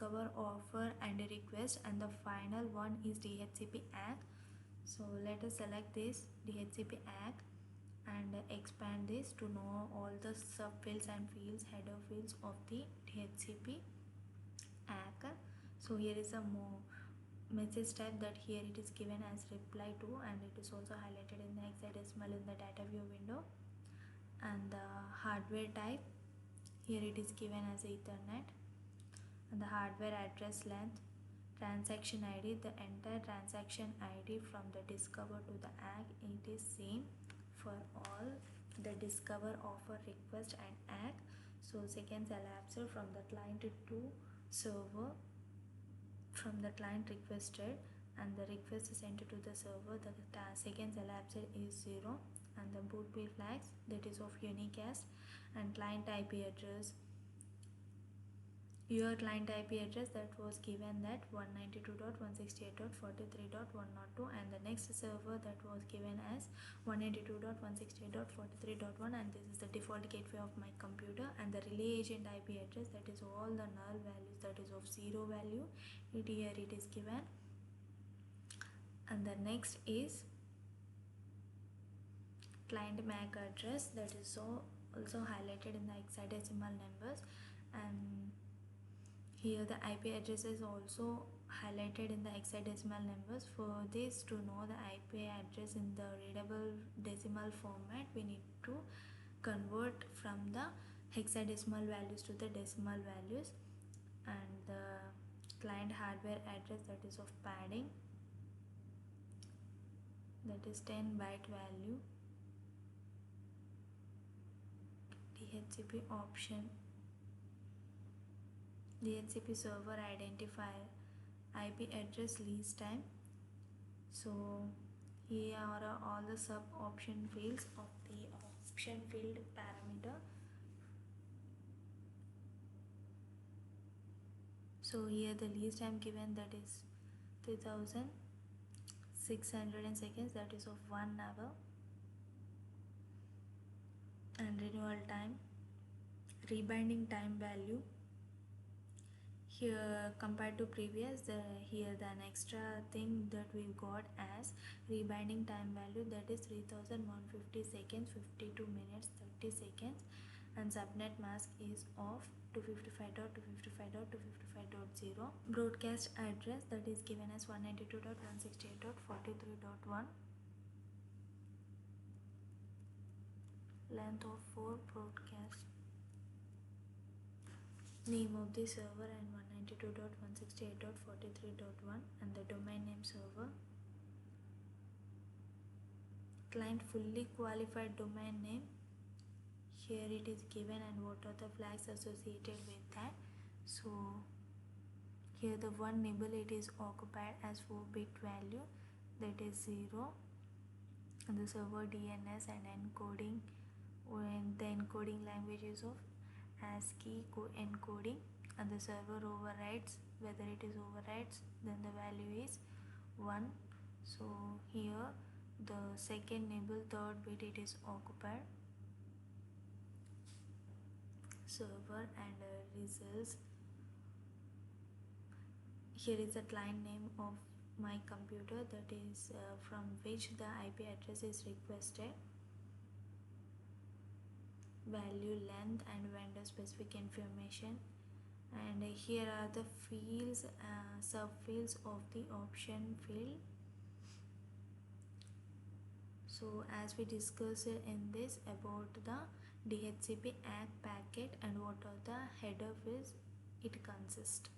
discover, offer and request, and the final one is DHCP ACK. So let us select this DHCP ACK and expand this to know all the subfields and fields, header fields of the DHCP ACK. So here is a more message type that here it is given as reply to, and it is also highlighted in the hexadecimal in the data view window. And the hardware type, here it is given as Ethernet. And the hardware address length, transaction ID, the entire transaction ID from the discover to the ACK, it is same for all the discover, offer, request and ACK. So seconds elapsed from the client to server, from the client requested and the request is sent to the server, the seconds elapsed is 0. And the boot B flags, that is of unicast, and client IP address, your client IP address that was given that 192.168.43.102, and the next server that was given as 192.168.43.1, and this is the default gateway of my computer. And the relay agent IP address, that is all the null values, that is of 0 value, here it is given. And the next is client MAC address, that is also highlighted in the hexadecimal numbers, and here the IP address is also highlighted in the hexadecimal numbers. For this, to know the IP address in the readable decimal format, we need to convert from the hexadecimal values to the decimal values. And the client hardware address, that is of padding, that is 10 byte value. DHCP option, DHCP server identifier, IP address lease time. So here are all the sub option fields of the option field parameter. So here the lease time given, that is 3600 seconds, that is of 1 hour. And renewal time, rebinding time value, here compared to previous, here the extra thing that we got as rebinding time value, that is 3150 seconds, 52 minutes 30 seconds. And subnet mask is of 255.255.255.0. broadcast address, that is given as 192.168.43.1. length of 4 broadcast, name of the server and 192.168.43.1, and the domain name server. Client fully qualified domain name, here it is given, and what are the flags associated with that. So here the one nibble, it is occupied as 4-bit value, that is 0. And the server DNS and encoding, when the encoding language is of ASCII encoding. And the server overrides, whether it is overrides, then the value is 1. So here the second nibble, third bit, it is occupied. Server and results, here is the client name of my computer, that is from which the IP address is requested, value, length and vendor specific information. And here are the fields, subfields of the option field. So as we discussed in this about the DHCP ACK packet and what are the header fields it consists.